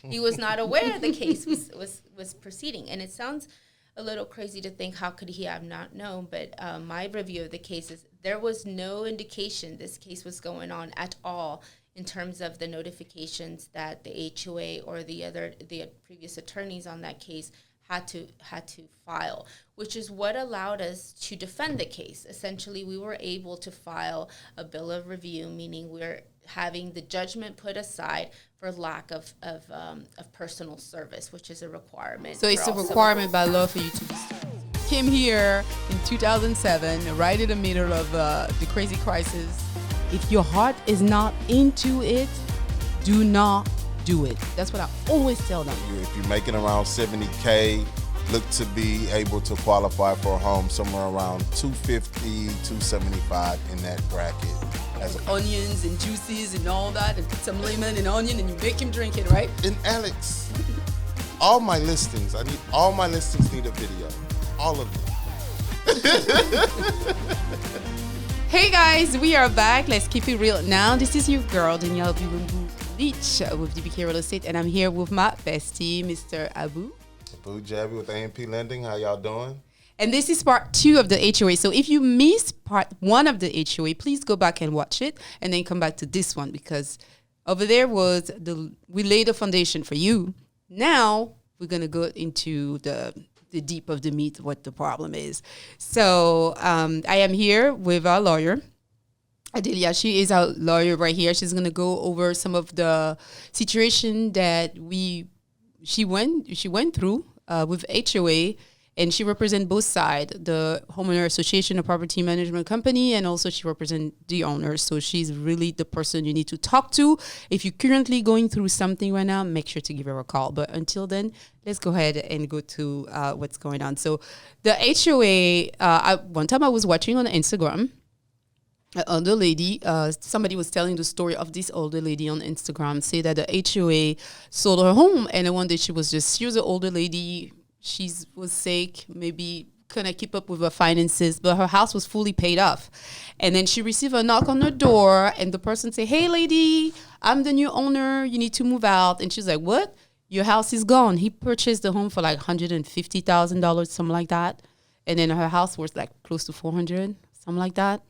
He was not aware the case was proceeding. And it sounds a little crazy to think, how could he have not known? But my review of the case is there was no indication this case was going on at all in terms of the notifications that the HOA or the previous attorneys on that case had to file, which is what allowed us to defend the case. Essentially, we were able to file a bill of review, meaning we're having the judgment put aside for lack of personal service, which is a requirement. So it's a requirement by law for you to be served. Came here in 2007, right in the middle of the crazy crisis. If your heart is not into it, do not do it. That's what I always tell them. If you're making around $70K, look to be able to qualify for a home somewhere around $250, $275 in that bracket. Onions and juices and all that, and put some lemon and onion, and you make him drink it, right? And Alex, all my listings need a video. All of them. Hey guys, we are back. Let's keep it real now. This is your girl, Danielle Bilumbu with DBK Real Estate, and I'm here with my bestie, Mr. Abu Jabby with A&P Lending. How y'all doing? And this is part 2 of the HOA. So if you missed part 1 of the HOA, please go back and watch it and then come back to this one, because over there we laid the foundation for you. Now we're going to go into the deep of the meat, what the problem is. So I am here with our lawyer, Adilia. She is our lawyer right here. She's going to go over some of the situation that she went through with HOA, and she represents both sides, the Homeowners Association, a property management company, and also she represents the owners. So she's really the person you need to talk to. If you're currently going through something right now, make sure to give her a call. But until then, let's go ahead and go to what's going on. So the HOA, one time I was watching on Instagram, an older lady, somebody was telling the story of this older lady on Instagram, say that the HOA sold her home, and one day she was an older lady. She was sick, maybe couldn't keep up with her finances, but her house was fully paid off. And then she received a knock on her door, and the person said, "Hey, lady, I'm the new owner. You need to move out." And she's like, "What? Your house is gone." He purchased the home for like $150,000, something like that. And then her house was like close to $400,000, something like that.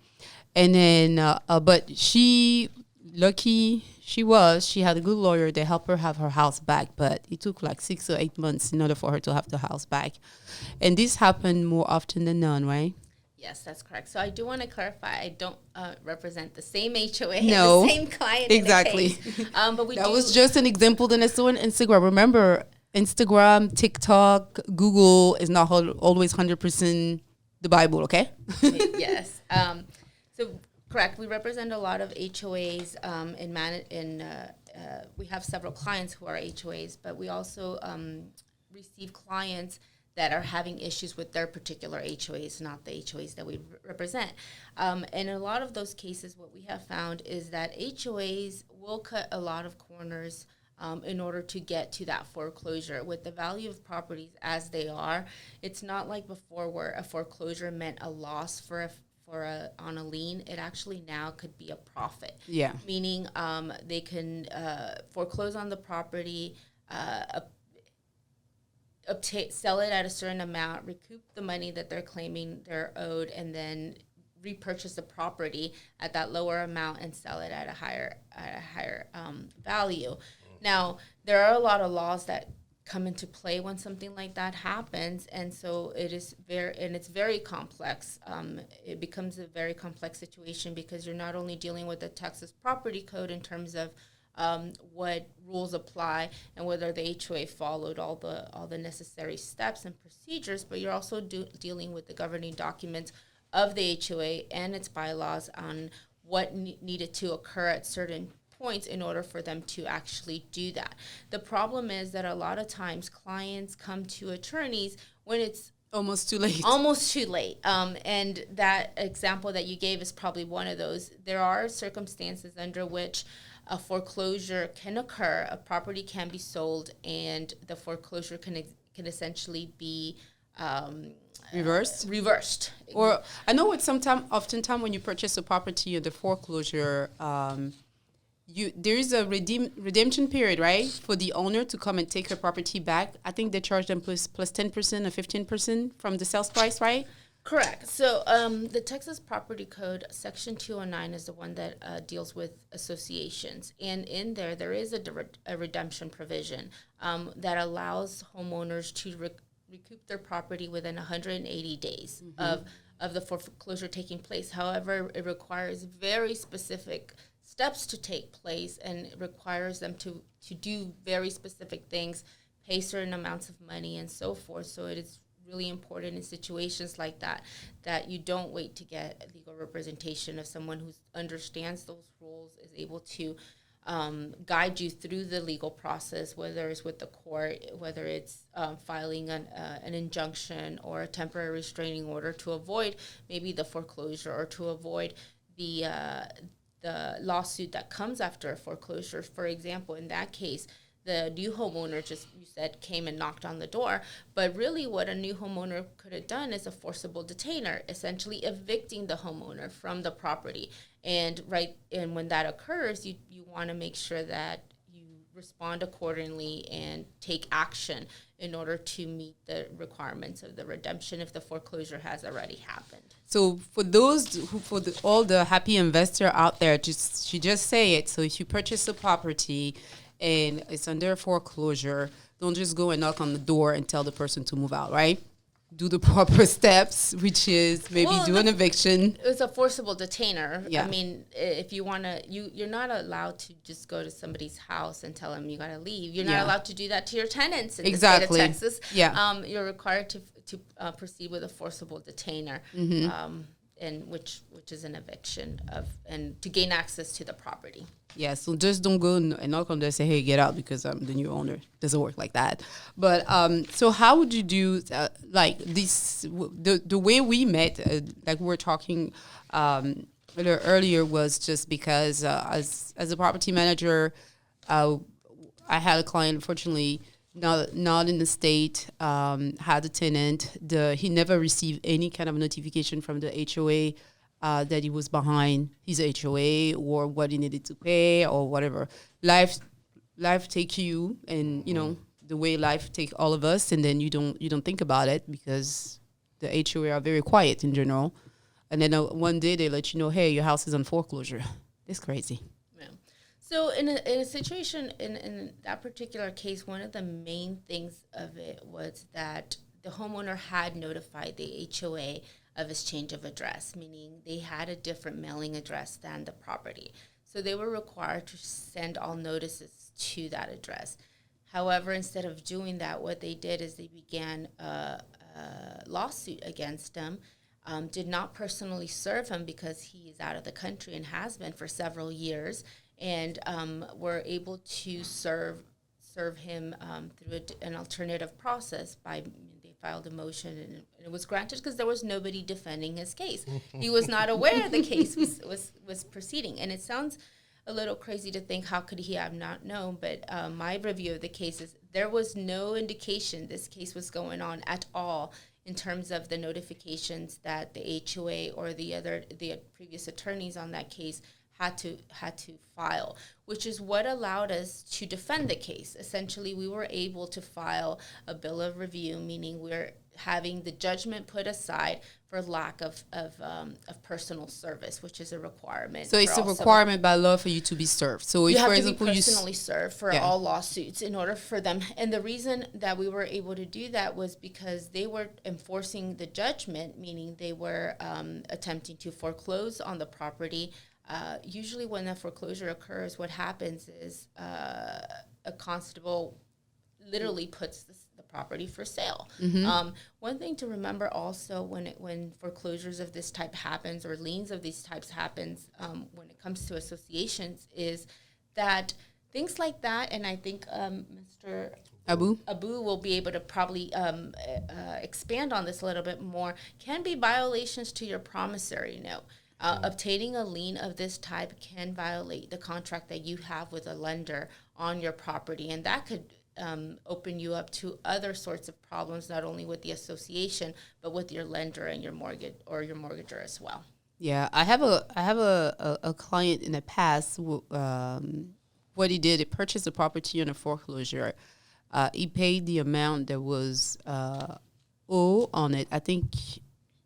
And then, but she had a good lawyer. They helped her have her house back, but it took like 6 or 8 months in order for her to have the house back. And this happened more often than none, right? Yes, that's correct. So I do want to clarify, I don't represent the same HOA, no, the same client. Exactly. But that was just an example that I saw on Instagram. Remember, Instagram, TikTok, Google is not always 100% the Bible, okay? Yes. So correct. We represent a lot of HOAs, we have several clients who are HOAs, but we also receive clients that are having issues with their particular HOAs, not the HOAs that we represent. And in a lot of those cases, what we have found is that HOAs will cut a lot of corners in order to get to that foreclosure. With the value of properties as they are, it's not like before where a foreclosure meant a loss on a lien. It actually now could be a profit. Yeah. Meaning they can foreclose on the property, sell it at a certain amount, recoup the money that they're claiming they're owed, and then repurchase the property at that lower amount and sell it at a higher value. Now, there are a lot of laws that come into play when something like that happens, and so it's very complex. It becomes a very complex situation because you're not only dealing with the Texas Property Code in terms of what rules apply and whether the HOA followed all the necessary steps and procedures, but you're also dealing with the governing documents of the HOA and its bylaws on what needed to occur at certain points in order for them to actually do that. The problem is that a lot of times clients come to attorneys when it's almost too late. And that example that you gave is probably one of those. There are circumstances under which a foreclosure can occur, a property can be sold, and the foreclosure can essentially be reversed. Or I know it's oftentimes when you purchase a property, the foreclosure there is a redemption period, right, for the owner to come and take her property back. I think they charge them plus 10% or 15% from the sales price, right? Correct. So the Texas Property Code, Section 209, is the one that deals with associations. And in there is a redemption provision that allows homeowners to recoup their property within 180 days of the foreclosure taking place. However, it requires very specific steps to take place, and it requires them to do very specific things, pay certain amounts of money, and so forth. So it is really important in situations like that you don't wait to get legal representation of someone who understands those rules, is able to guide you through the legal process, whether it's with the court, whether it's filing an injunction or a temporary restraining order to avoid maybe the foreclosure, or to avoid the lawsuit that comes after a foreclosure. For example, in that case, the new homeowner, just you said, came and knocked on the door. But really what a new homeowner could have done is a forcible detainer, essentially evicting the homeowner from the property. And when that occurs, you want to make sure that you respond accordingly and take action in order to meet the requirements of the redemption if the foreclosure has already happened. So for those all the happy investor out there, just say it. So if you purchase a property and it's under foreclosure, don't just go and knock on the door and tell the person to move out, right? Do the proper steps, which is maybe do an eviction. It's a forcible detainer. Yeah. I mean, if you want to, you're not allowed to just go to somebody's house and tell them you got to leave. You're not allowed to do that to your tenants in the state of Texas. Yeah. You're required to proceed with a forcible detainer, and which is an eviction and to gain access to the property. Yeah, so just don't go and knock on there and say, hey, get out because I'm the new owner. Doesn't work like that. But so how would you do, like this, the way we met, like we were talking a little earlier, was just because as a property manager, I had a client, unfortunately, not in the state, had a tenant. He never received any kind of notification from the HOA that he was behind his HOA or what he needed to pay or whatever. Life take you, and the way life take all of us, and then you don't think about it because the HOA are very quiet in general. And then one day they let you know, hey, your house is on foreclosure. It's crazy. Yeah. So in a situation in that particular case, one of the main things of it was that the homeowner had notified the HOA of his change of address, meaning they had a different mailing address than the property. So they were required to send all notices to that address. However, instead of doing that, what they did is they began a lawsuit against him, did not personally serve him because he is out of the country and has been for several years, and were able to serve him through an alternative process by filed a motion, and it was granted because there was nobody defending his case. He was not aware the case was proceeding. And it sounds a little crazy to think, how could he have not known? But my review of the case is there was no indication this case was going on at all in terms of the notifications that the HOA or the previous attorneys on that case had to file, which is what allowed us to defend the case. Essentially, we were able to file a bill of review, meaning we're having the judgment put aside for lack of personal service, which is a requirement. So it's a requirement by law for you to be served. So if, you have for to example, be personally served for all lawsuits in order for them. And the reason that we were able to do that was because they were enforcing the judgment, meaning they were attempting to foreclose on the property. Usually when a foreclosure occurs, what happens is a constable literally puts the property for sale. Mm-hmm. One thing to remember also when foreclosures of this type happens, or liens of these types happens, when it comes to associations, is that things like that, and I think Mr. Abu will be able to probably expand on this a little bit more, can be violations to your promissory note. Obtaining a lien of this type can violate the contract that you have with a lender on your property, and that could open you up to other sorts of problems, not only with the association, but with your lender and your mortgage or your mortgager as well. Yeah, I have a client in the past who, what he did, he purchased a property on a foreclosure. He paid the amount that was owed on it. I think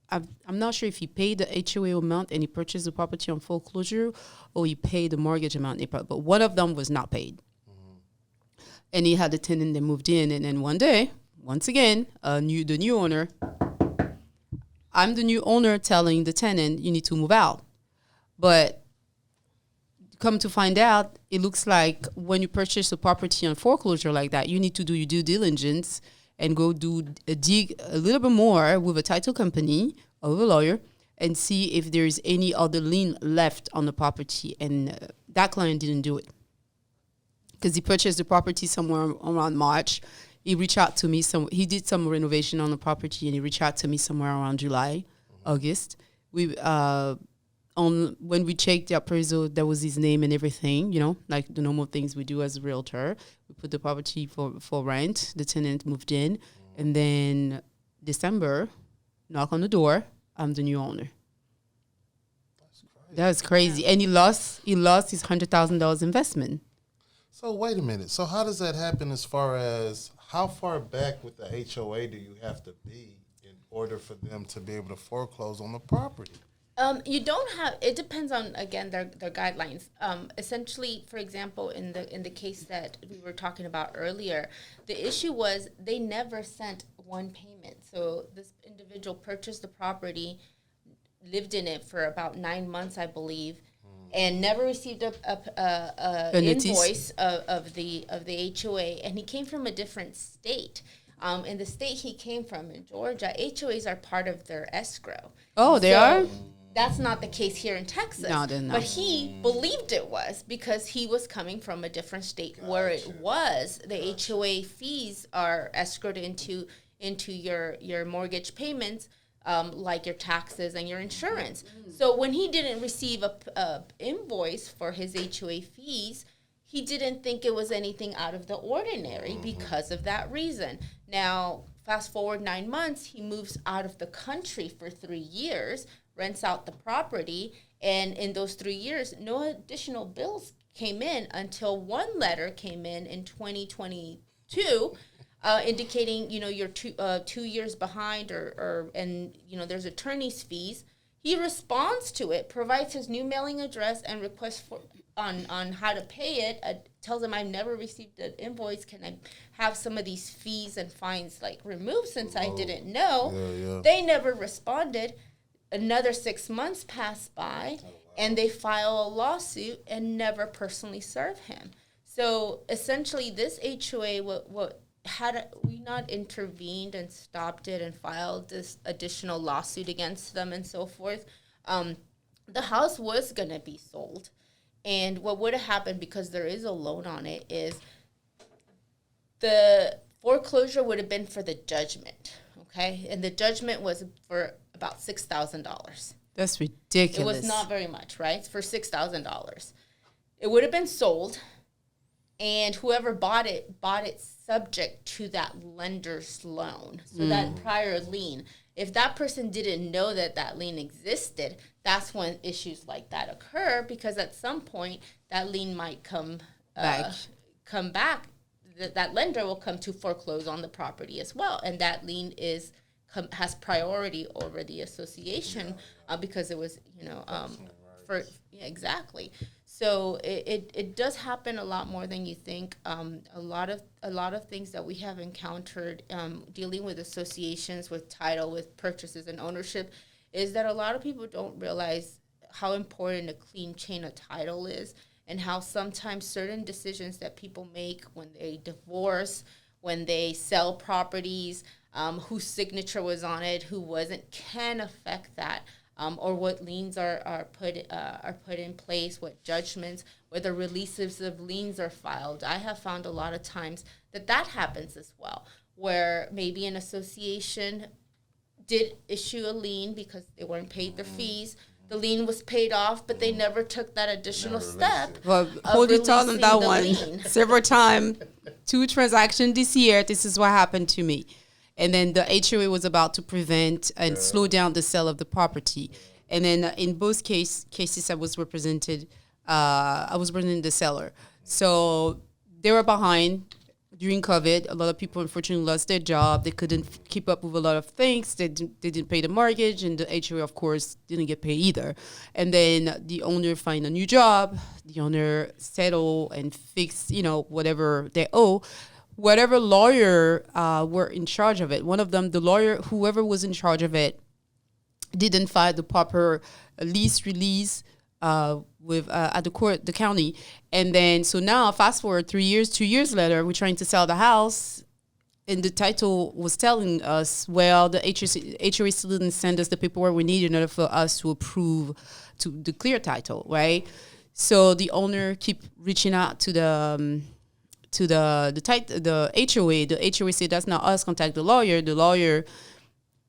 I'm not sure if he paid the HOA amount and he purchased the property on foreclosure, or he paid the mortgage amount. But one of them was not paid, and he had a tenant that moved in, and then one day, once again, the new owner. I'm the new owner telling the tenant, you need to move out. But come to find out, it looks like when you purchase a property on foreclosure like that, you need to do your due diligence and go dig a little bit more with a title company or a lawyer and see if there's any other lien left on the property. And that client didn't do it because he purchased the property somewhere around March. He reached out to me. He did some renovation on the property, and he reached out to me somewhere around July, August. When we checked the appraisal, that was his name and everything. Like the normal things we do as a realtor. We put the property for rent. The tenant moved in, and then December, knock on the door. I'm the new owner. That's crazy, and he lost his $100,000 investment. So wait a minute. So how does that happen as far as how far back with the HOA do you have to be in order for them to be able to foreclose on the property? You don't have. It depends on, again, their guidelines. Essentially, for example, in the case that we were talking about earlier, the issue was they never sent one payment. So this individual purchased the property, lived in it for about 9 months, I believe, and never received an invoice of the HOA. And he came from a different state. In the state he came from, in Georgia, HOAs are part of their escrow. Oh, they are? That's not the case here in Texas. No, they're not. But he believed it was because he was coming from a different state where it was. The HOA fees are escrowed into your mortgage payments, like your taxes and your insurance. So when he didn't receive a invoice for his HOA fees, he didn't think it was anything out of the ordinary because of that reason. Now, fast forward 9 months, he moves out of the country for 3 years, rents out the property, and in those 3 years, no additional bills came in until one letter came in 2022, indicating, you're 2 years behind, and there's attorney's fees. He responds to it, provides his new mailing address, and requests on how to pay it. Tells him, I've never received an invoice. Can I have some of these fees and fines removed since I didn't know? Yeah. They never responded. Another 6 months passed by, and they file a lawsuit and never personally serve him. So essentially, this HOA, had we not intervened and stopped it and filed this additional lawsuit against them and so forth, the house was going to be sold. And what would have happened, because there is a loan on it, is the foreclosure would have been for the judgment, okay? And the judgment was for about $6,000. That's ridiculous. It was not very much, right? It's for $6,000. It would have been sold, and whoever bought it subject to that lender's loan. So that prior lien, if that person didn't know that lien existed, that's when issues like that occur, because at some point that lien might come back. That lender will come to foreclose on the property as well, and that lien has priority over the association because it was exactly. So it does happen a lot more than you think. A lot of things that we have encountered dealing with associations, with title, with purchases and ownership, is that a lot of people don't realize how important a clean chain of title is, and how sometimes certain decisions that people make when they divorce, when they sell properties, whose signature was on it, who wasn't, can affect that. Or what liens are put in place, what judgments, whether releases of liens are filed. I have found a lot of times that happens as well, where maybe an association did issue a lien because they weren't paid their fees. The lien was paid off, but they never took that additional step. Well, hold you on that one. Several times, 2 transactions this year, this is what happened to me. And then the HOA was about to prevent and slow down the sale of the property. And then in both cases, I was representing the seller. So they were behind during COVID. A lot of people unfortunately lost their job. They couldn't keep up with a lot of things. They didn't pay the mortgage, and the HOA, of course, didn't get paid either. And then the owner find a new job. The owner settle and fix, whatever they owe. Whatever lawyer were in charge of it, one of them, the lawyer, whoever was in charge of it, didn't file the proper lease release with at the county. And then so now fast forward 2 years later, we're trying to sell the house, and the title was telling us, well, the HOA still didn't send us the paperwork we need in order for us to approve to the clear title, right? So the owner keep reaching out to the HOA. The HOA said, that's not us, contact the lawyer.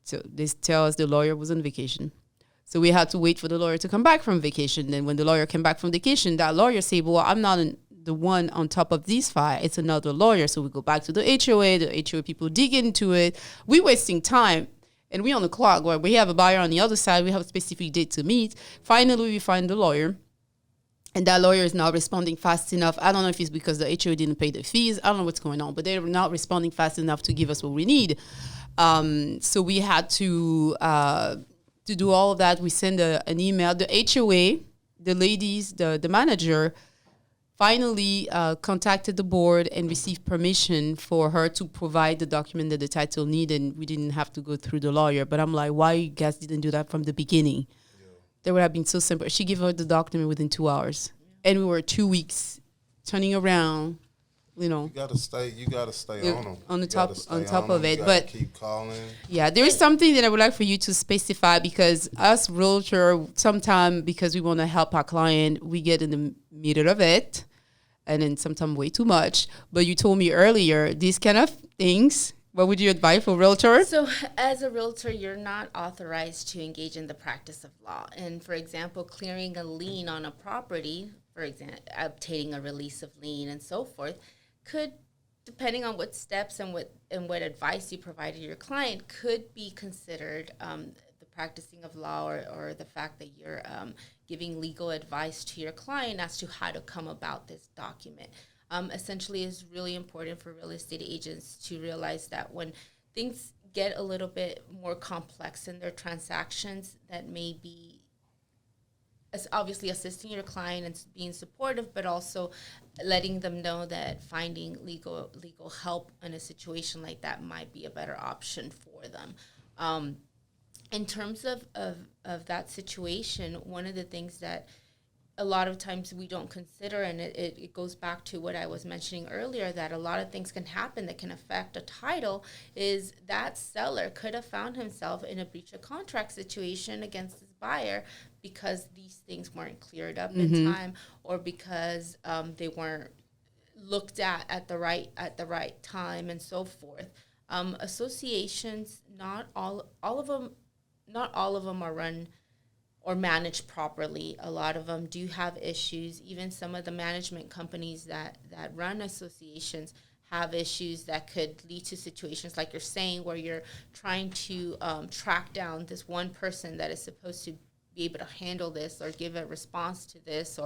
So they tell us the lawyer was on vacation. So we had to wait for the lawyer to come back from vacation. Then when the lawyer came back from vacation, that lawyer said, well, I'm not the one on top of this file. It's another lawyer. So we go back to the HOA. The HOA people dig into it. We're wasting time. And we on the clock. Where we have a buyer on the other side. We have a specific date to meet. Finally, we find the lawyer. And that lawyer is not responding fast enough. I don't know if it's because the HOA didn't pay the fees. I don't know what's going on. But they're not responding fast enough to give us what we need. So we had to do all of that. We send an email. The HOA, the ladies, the manager, finally contacted the board and received permission for her to provide the document that the title needed. And we didn't have to go through the lawyer. But I'm like, why you guys didn't do that from the beginning? Yeah. That would have been so simple. She gave her the document within 2 hours. Yeah. And we were 2 weeks turning around. You gotta stay on them. On top of it. But keep calling. Yeah, there is something that I would like for you to specify, because us realtor, sometimes because we want to help our client, we get in the middle of it, and then sometimes way too much. But you told me earlier, these kind of things, what would you advise for realtor? So as a realtor, you're not authorized to engage in the practice of law. And for example, clearing a lien on a property, for example, obtaining a release of lien and so forth, could, depending on what steps and what advice you provide to your client, could be considered the practicing of law, or the fact that you're giving legal advice to your client as to how to come about this document. Essentially, it's really important for real estate agents to realize that when things get a little bit more complex in their transactions, that may be obviously assisting your client and being supportive, but also letting them know that finding legal help in a situation like that might be a better option for them. In terms of that situation, one of the things that a lot of times we don't consider, and it goes back to what I was mentioning earlier, that a lot of things can happen that can affect a title, is that seller could have found himself in a breach of contract situation against his buyer because these things weren't cleared up in time, or because they weren't looked at the right time, and so forth. Associations, not all of them are run or managed properly. A lot of them do have issues. Even some of the management companies that run associations have issues that could lead to situations like you're saying, where you're trying to track down this one person that is supposed to be able to handle this or give a response to this,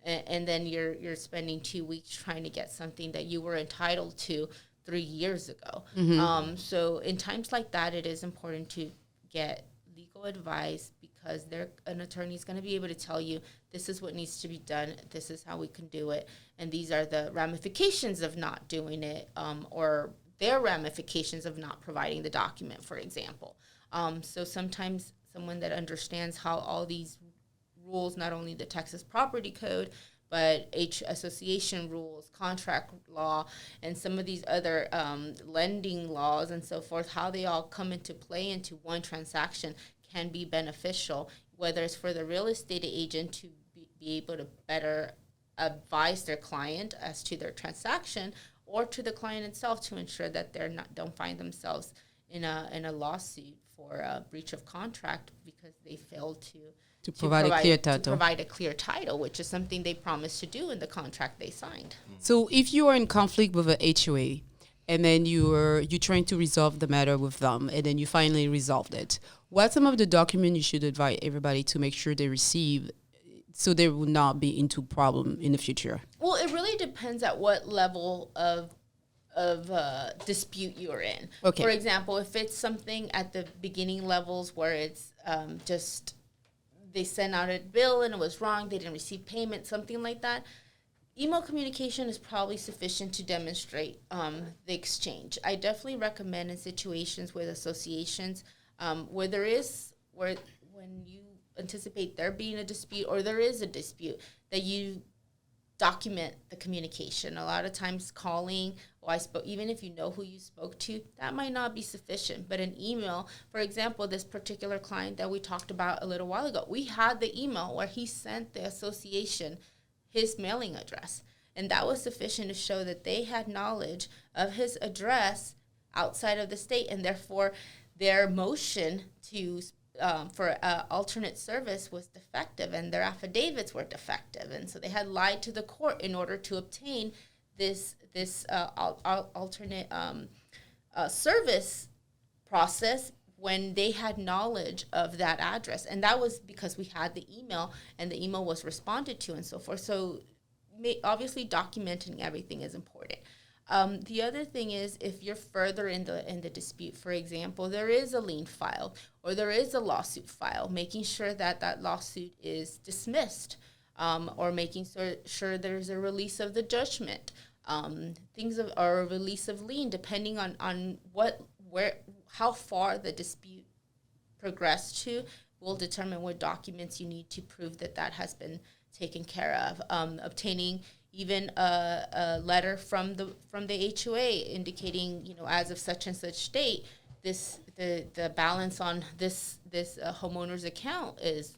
and then you're spending 2 weeks trying to get something that you were entitled to 3 years ago. So in times like that, it is important to get legal advice, because an attorney is going to be able to tell you, this is what needs to be done, this is how we can do it, and these are the ramifications of not doing it, or their ramifications of not providing the document, for example. So sometimes someone that understands how all these rules, not only the Texas Property Code, but association rules, contract law, and some of these other lending laws and so forth, how they all come into play into one transaction, can be beneficial, whether it's for the real estate agent to be able to better advise their client as to their transaction, or to the client itself to ensure that don't find themselves in a lawsuit for a breach of contract because they failed to provide a clear title, which is something they promised to do in the contract they signed. So if you are in conflict with a HOA and then you're trying to resolve the matter with them, and then you finally resolved it. What some of the documents you should advise everybody to make sure they receive, so they will not be into problem in the future? Well, it really depends at what level of dispute you're in. Okay. For example, if it's something at the beginning levels where it's just they sent out a bill and it was wrong, they didn't receive payment, something like that, email communication is probably sufficient to demonstrate the exchange. I definitely recommend in situations with associations where when you anticipate there being a dispute or there is a dispute, that you document the communication. A lot of times calling, even if you know who you spoke to, that might not be sufficient. But an email, for example, this particular client that we talked about a little while ago, we had the email where he sent the association his mailing address. And that was sufficient to show that they had knowledge of his address outside of the state, and therefore their motion for alternate service was defective, and their affidavits were defective, and so they had lied to the court in order to obtain this alternate service process when they had knowledge of that address. And that was because we had the email, and the email was responded to and so forth. So obviously documenting everything is important. The other thing is, if you're further in the dispute, for example, there is a lien filed or there is a lawsuit filed, making sure that lawsuit is dismissed, or making sure there's a release of the judgment, or a release of lien, depending on how far the dispute progressed to, will determine what documents you need to prove that has been taken care of. Obtaining even a letter from the HOA indicating, as of such and such date, the balance on this homeowner's account is,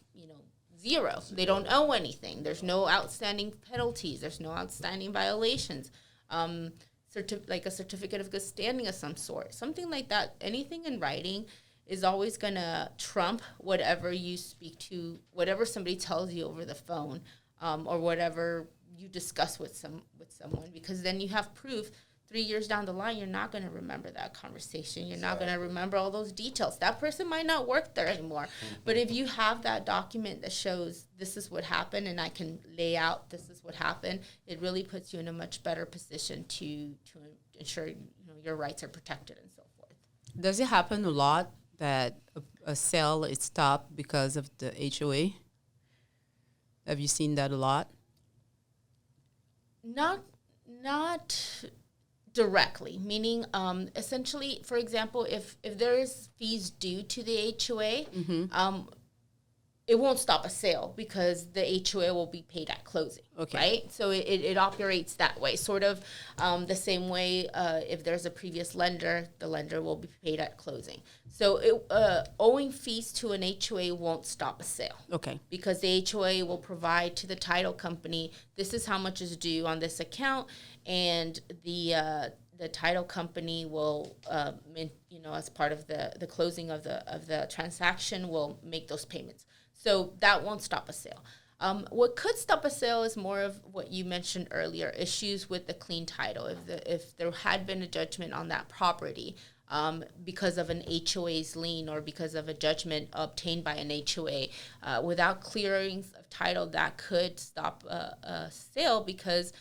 zero. They don't owe anything. There's no outstanding penalties. There's no outstanding violations. Like a certificate of good standing of some sort, something like that. Anything in writing is always going to trump whatever you speak to, whatever somebody tells you over the phone, or whatever you discuss with someone, because then you have proof. 3 years down the line, you're not going to remember that conversation. You're not going to remember all those details. That person might not work there anymore. Mm-hmm. But if you have that document that shows this is what happened, and I can lay out this is what happened, it really puts you in a much better position to ensure your rights are protected and so forth. Does it happen a lot that a sale is stopped because of the HOA? Have you seen that a lot? Not directly, meaning essentially, for example, if there is fees due to the HOA, mm-hmm. It won't stop a sale because the HOA will be paid at closing, okay. Right? So it operates that way, sort of the same way if there's a previous lender, the lender will be paid at closing. So owing fees to an HOA won't stop a sale. Okay. Because the HOA will provide to the title company, this is how much is due on this account, and the title company will, as part of the closing of the transaction, will make those payments. So that won't stop a sale. What could stop a sale is more of what you mentioned earlier, issues with the clean title. If there had been a judgment on that property because of an HOA's lien or because of a judgment obtained by an HOA, without clearings of title, that could stop a sale because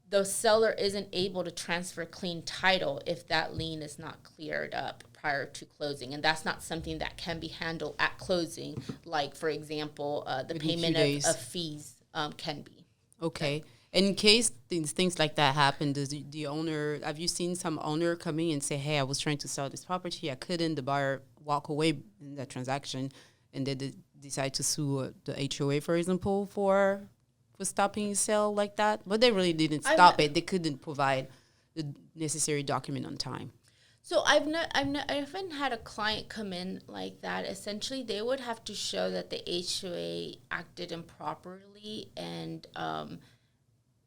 the seller isn't able to transfer clean title if that lien is not cleared up prior to closing. And that's not something that can be handled at closing, like, for example, the payment of fees can be. Okay. In case things like that happen, does the owner, have you seen some owner coming and say, hey, I was trying to sell this property, I couldn't, the buyer walk away in that transaction, and they decide to sue the HOA, for example, for stopping sale like that? But they really didn't stop it. They couldn't provide the necessary document on time. So I haven't had a client come in like that. Essentially, they would have to show that the HOA acted improperly and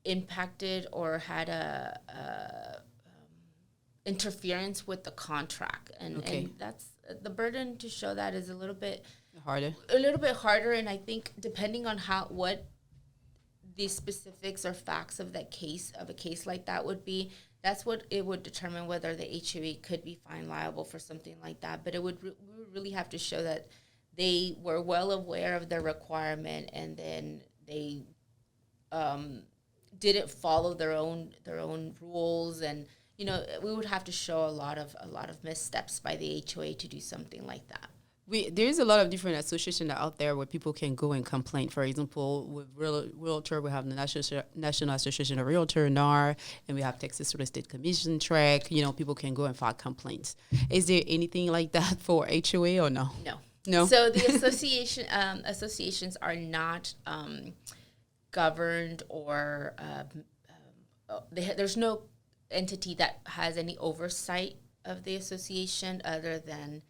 impacted or had a interference with the contract, and that's the burden to show that is a little bit harder. And I think depending on what the specifics or facts of a case like that would be, That's what it would determine whether the HOA could be fined liable for something like that. But we would really have to show that they were well aware of their requirement, and then they didn't follow their own rules, and we would have to show a lot of missteps by the HOA to do something like that. There's a lot of different associations out there where people can go and complain. For example, with Realtor, we have the National Association of Realtor, NAR, and we have Texas Real Estate Commission, TREC. People can go and file complaints. Is there anything like that for HOA or no? No. So the associations are not governed, or there's no entity that has any oversight of the association other than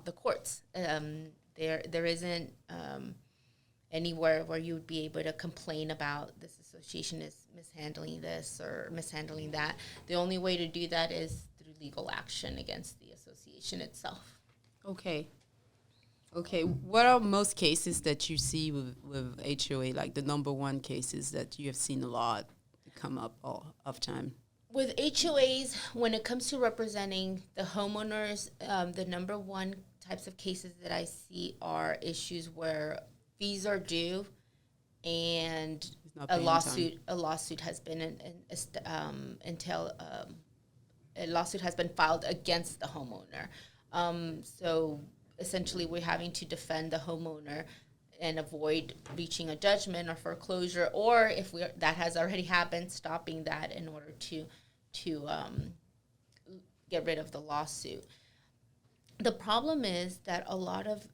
the courts. There isn't anywhere where you would be able to complain about this association is mishandling this or mishandling that. The only way to do that is through legal action against the association itself. Okay. What are most cases that you see with HOA, like the number one cases that you have seen a lot come up all of time? With HOAs, when it comes to representing the homeowners, the number one types of cases that I see are issues where fees are due, and a lawsuit has been a lawsuit has been filed against the homeowner. So essentially, we're having to defend the homeowner and avoid reaching a judgment or foreclosure, or if that has already happened, stopping that in order to get rid of the lawsuit. The problem is that a lot of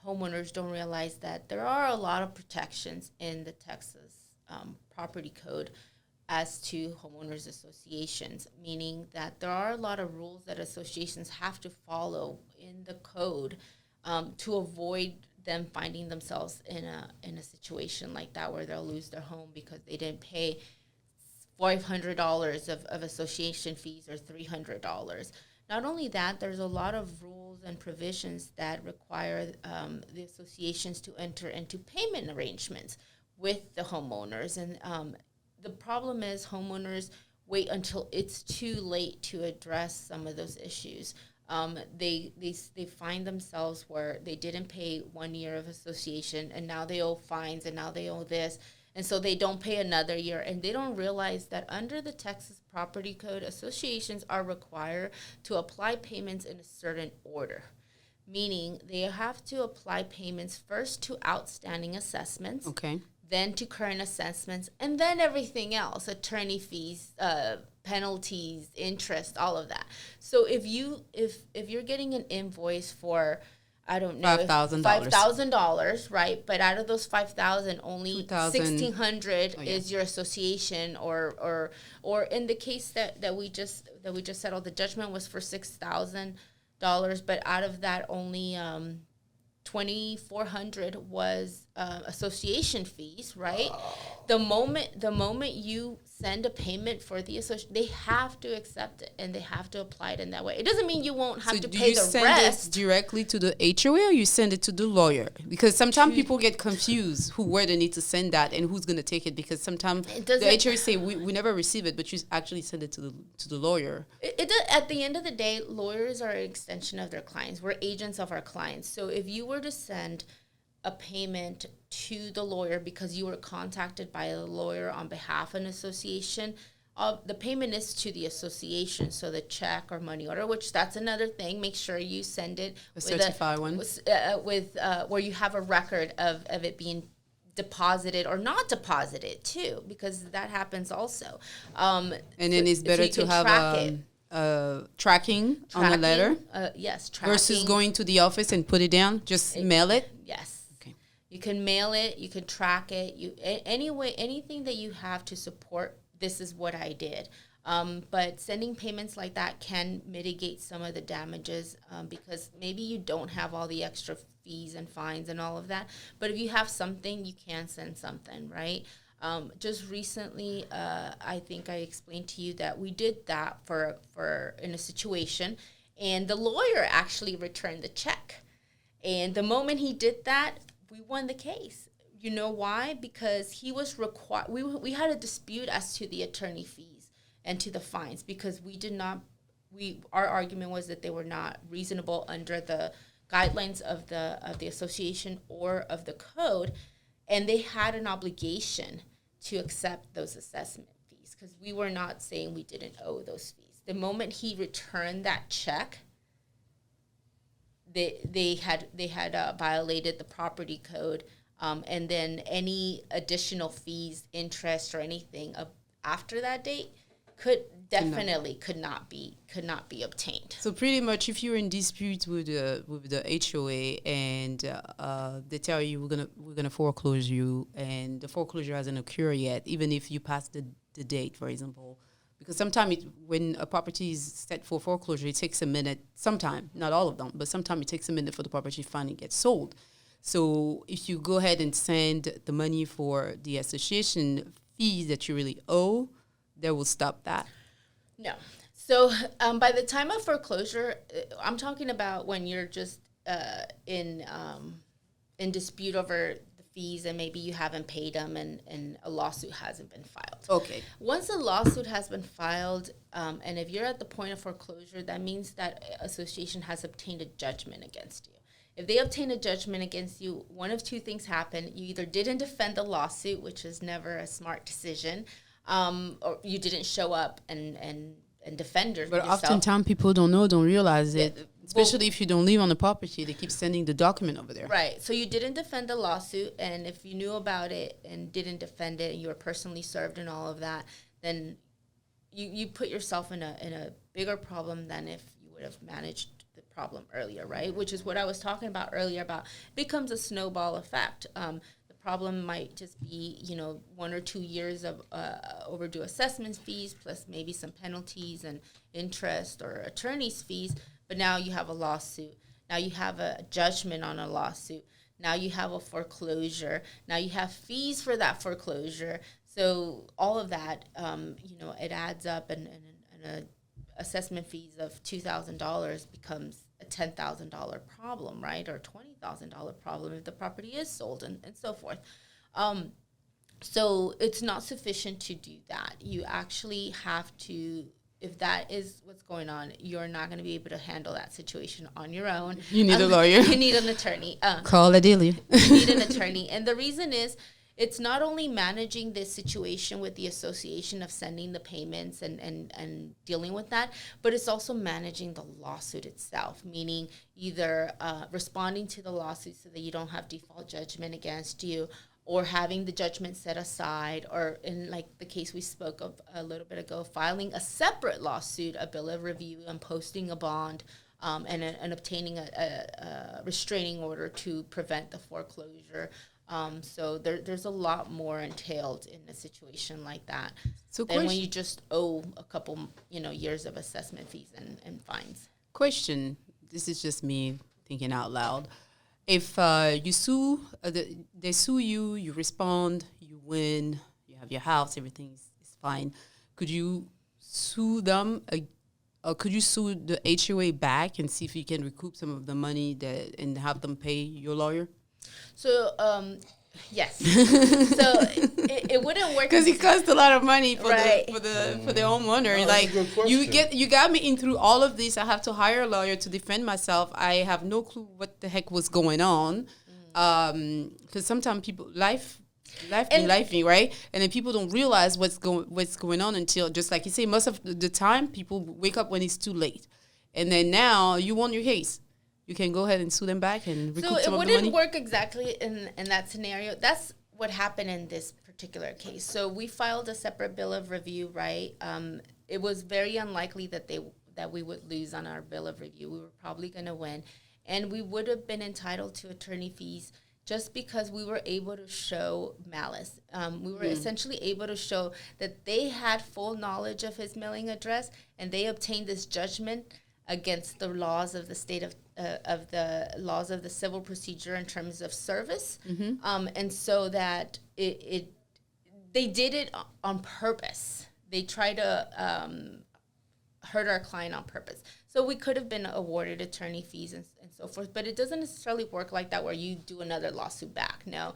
homeowners don't realize that there are a lot of protections in the Texas property code as to homeowners associations, meaning that there are a lot of rules that associations have to follow in the code to avoid them finding themselves in a situation like that where they'll lose their home because they didn't pay $500 of association fees or $300. Not only that, there's a lot of rules and provisions that require the associations to enter into payment arrangements with the homeowners. And the problem is homeowners wait until it's too late to address some of those issues. They find themselves where they didn't pay 1 year of association, and now they owe fines, and now they owe this. And so they don't pay another year, and they don't realize that under the Texas Property Code, associations are required to apply payments in a certain order, meaning they have to apply payments first to outstanding assessments, then to current assessments, and then everything else, attorney fees, penalties, interest, all of that. So if you're getting an invoice for, I don't know, $5,000, right? But out of those $5,000, only $1,600 is your association, or in the case that we just settled, the judgment was for $6,000, but out of that, only $2,400 was association fees, right? The moment you send a payment for the association, they have to accept it and they have to apply it in that way. It doesn't mean you won't have to pay the rest. So do you send it directly to the HOA or you send it to the lawyer? Because sometimes people get confused where they need to send that and who's going to take it, because sometimes the HOA say we never receive it, but you actually send it to the lawyer. At the end of the day, lawyers are an extension of their clients. We're agents of our clients. So if you were to send a payment to the lawyer because you were contacted by a lawyer on behalf of an association, the payment is to the association. So the check or money order, which that's another thing, make sure you send it with certified one, where you have a record of it being deposited or not deposited too, because that happens also. And then it's better to have tracking on the letter. Yes, tracking. Versus going to the office and put it down, just mail it. Yes. You can mail it, you can track it, anything that you have to support, this is what I did. But sending payments like that can mitigate some of the damages because maybe you don't have all the extra fees and fines and all of that. But if you have something, you can send something, right? Just recently, I think I explained to you that we did that for in a situation, and the lawyer actually returned the check. And the moment he did that, we won the case. You know why? Because he was required. We had a dispute as to the attorney fees, and to the fines, because our argument was that they were not reasonable under the guidelines of the association or of the code, and they had an obligation to accept those assessment fees, because we were not saying we didn't owe those fees. The moment he returned that check, they had violated the property code, and then any additional fees, interest, or anything after that date could not be obtained. So pretty much, if you're in dispute with the HOA and they tell you we're gonna foreclose you, and the foreclosure hasn't occurred yet, even if you pass the date, for example, because sometimes when a property is set for foreclosure, it takes a minute. Sometimes, not all of them, but sometimes it takes a minute for the property finally get sold. So if you go ahead and send the money for the association fees that you really owe, that will stop that. No. So by the time of foreclosure, I'm talking about when you're just in dispute over the fees, and maybe you haven't paid them, and a lawsuit hasn't been filed. Okay. Once a lawsuit has been filed, and if you're at the point of foreclosure, that means that association has obtained a judgment against you. If they obtain a judgment against you, one of two things happen. You either didn't defend the lawsuit, which is never a smart decision, or you didn't show up and defend yourself. But oftentimes people don't realize it, especially if you don't live on the property. They keep sending the document over there. Right. So you didn't defend the lawsuit, and if you knew about it and didn't defend it, and you were personally served and all of that, then you put yourself in a bigger problem than if you would have managed the problem earlier, right? Which is what I was talking about earlier about becomes a snowball effect. The problem might just be, 1 or 2 years of overdue assessment fees, plus maybe some penalties and interest or attorney's fees. But now you have a lawsuit. Now you have a judgment on a lawsuit. Now you have a foreclosure. Now you have fees for that foreclosure. So all of that, it adds up, and a assessment fees of $2,000 becomes a $10,000 problem, right? Or $20,000 problem if the property is sold, and so forth. So it's not sufficient to do that. You actually have to, if that is what's going on, you're not going to be able to handle that situation on your own. You need a lawyer. You need an attorney. Call Adilia. You need an attorney. And the reason is, it's not only managing this situation with the association of sending the payments and dealing with that, but it's also managing the lawsuit itself, meaning either responding to the lawsuit so that you don't have default judgment against you, or having the judgment set aside, or in like the case we spoke of a little bit ago, filing a separate lawsuit, a bill of review, and posting a bond, and obtaining a restraining order to prevent the foreclosure. So there's a lot more entailed in a situation like that than when you just owe a couple, years of assessment fees and fines. Question, this is just me thinking out loud. If you sue, they sue you, you respond, you win, you have your house, everything is fine. Could you sue them, or could you sue the HOA back and see if you can recoup some of the money and have them pay your lawyer? So, yes. So it wouldn't work because it costs a lot of money for right. the homeowner. No, like you got me in through all of this. I have to hire a lawyer to defend myself. I have no clue what the heck was going on. Because sometimes people life be lifing, right? And then people don't realize what's going on until, just like you say, most of the time people wake up when it's too late, and then now you won your case. You can go ahead and sue them back and recoup some of the money. So it wouldn't work exactly in that scenario. That's what happened in this particular case. So we filed a separate bill of review, right? It was very unlikely that we would lose on our bill of review. We were probably going to win, and we would have been entitled to attorney fees just because we were able to show malice. We were essentially able to show that they had full knowledge of his mailing address, and they obtained this judgment against the laws of the state of the laws of the civil procedure in terms of service, and so that they did it on purpose. They try to hurt our client on purpose. So we could have been awarded attorney fees and so forth, but it doesn't necessarily work like that where you do another lawsuit back. No.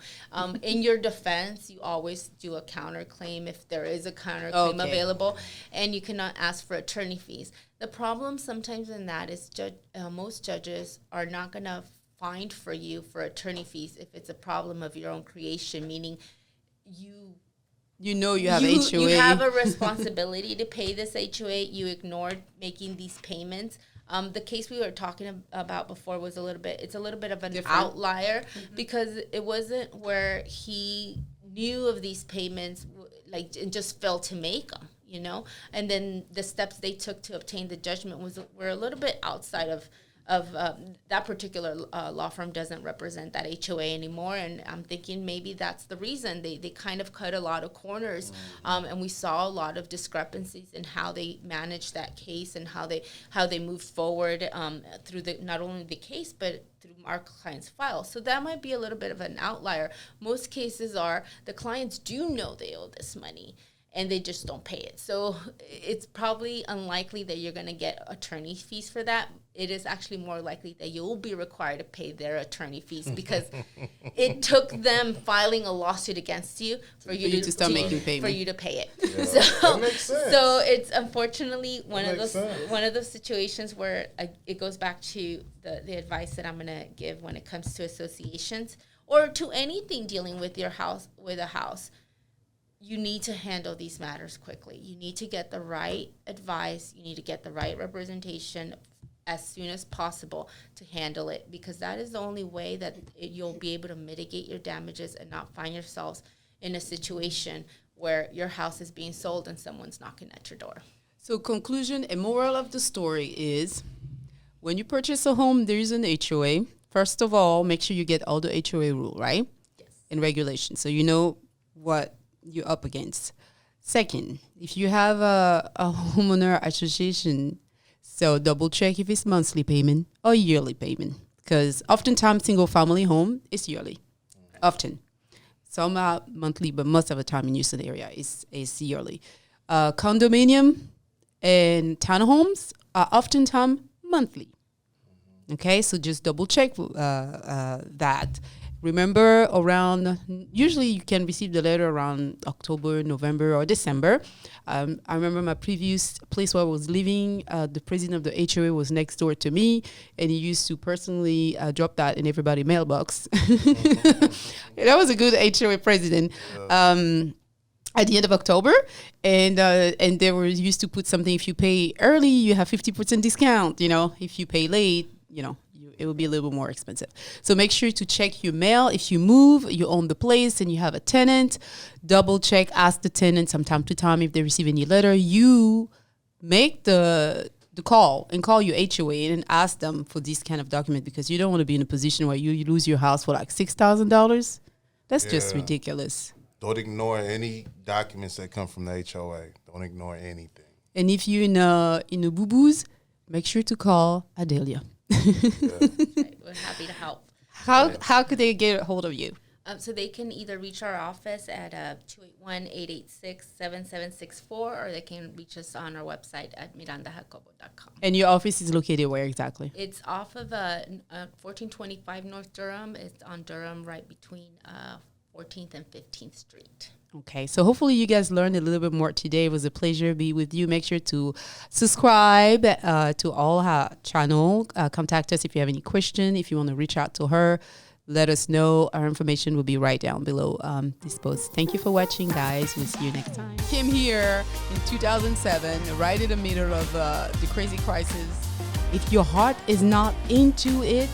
In your defense, you always do a counterclaim if there is a counterclaim available, and you cannot ask for attorney fees. The problem sometimes in that is most judges are not going to find for you for attorney fees if it's a problem of your own creation, meaning you have HOA. You have a responsibility to pay this HOA. You ignored making these payments. The case we were talking about before was a little bit of an outlier because it wasn't where he knew of these payments, and just failed to make them, and then the steps they took to obtain the judgment were a little bit outside of that particular law firm doesn't represent that HOA anymore, and I'm thinking maybe that's the reason they kind of cut a lot of corners, and we saw a lot of discrepancies in how they managed that case and how they moved forward through not only the case but through our client's file. So that might be a little bit of an outlier. Most cases are the clients do know they owe this money, and they just don't pay it. So it's probably unlikely that you're going to get attorney fees for that. It is actually more likely that you'll be required to pay their attorney fees because it took them filing a lawsuit against you for you to start making payment, for you to pay it. Yeah, that makes sense. So it's unfortunately one of those situations where it goes back to the advice that I'm going to give when it comes to associations or to anything dealing with a house. You need to handle these matters quickly. You need to get the right advice. You need to get the right representation as soon as possible to handle it, because that is the only way that you'll be able to mitigate your damages and not find yourselves in a situation where your house is being sold and someone's knocking at your door. So conclusion and moral of the story is when you purchase a home, there is an HOA. First of all, make sure you get all the HOA rule, right? Yes. And regulations. So you know what you're up against. Second, if you have a homeowner association, so double check if it's monthly payment or yearly payment, because oftentimes single family home is yearly. Often, some are monthly, but most of the time in Houston area is yearly. Condominium and townhomes are oftentimes monthly. Okay, so just double check that. Remember, usually you can receive the letter around October, November, or December. I remember my previous place where I was living, the president of the HOA was next door to me, and he used to personally drop that in everybody's mailbox. That was a good HOA president. At the end of October, and they were used to put something, if you pay early, you have 50% discount. If you pay late, it will be a little bit more expensive. So make sure to check your mail. If you move, you own the place and you have a tenant, double check, ask the tenant from time to time if they receive any letter. You make the call and call your HOA and ask them for this kind of document, because you don't want to be in a position where you lose your house for like $6,000. That's just ridiculous. Don't ignore any documents that come from the HOA. Don't ignore anything. And if you're in a boo-boos, make sure to call Adilia. Right. We're happy to help. How could they get a hold of you? So they can either reach our office at 281-886-7764, or they can reach us on our website at mirandajacobo.com. And your office is located where exactly? It's off of 1425 North Durham. It's on Durham, right between 14th and 15th Street. Okay, so hopefully you guys learned a little bit more today. It was a pleasure to be with you. Make sure to subscribe to all our channel. Contact us if you have any question. If you want to reach out to her, let us know. Our information will be right down below this post. Thank you for watching, guys. We'll see you next time. Came here in 2007, right in the middle of the crazy crisis. If your heart is not into it,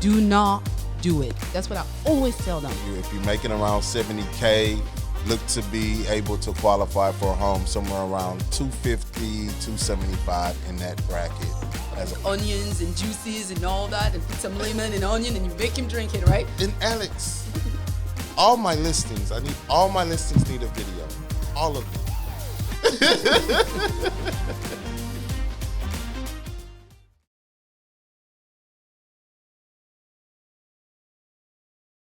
do not do it. That's what I always tell them. If you're making around $70K, look to be able to qualify for a home somewhere around $250, $275 in that bracket. Onions and juices and all that, and put some lemon and onion, and you make him drink it, right? And Alex, all my listings need a video. All of them.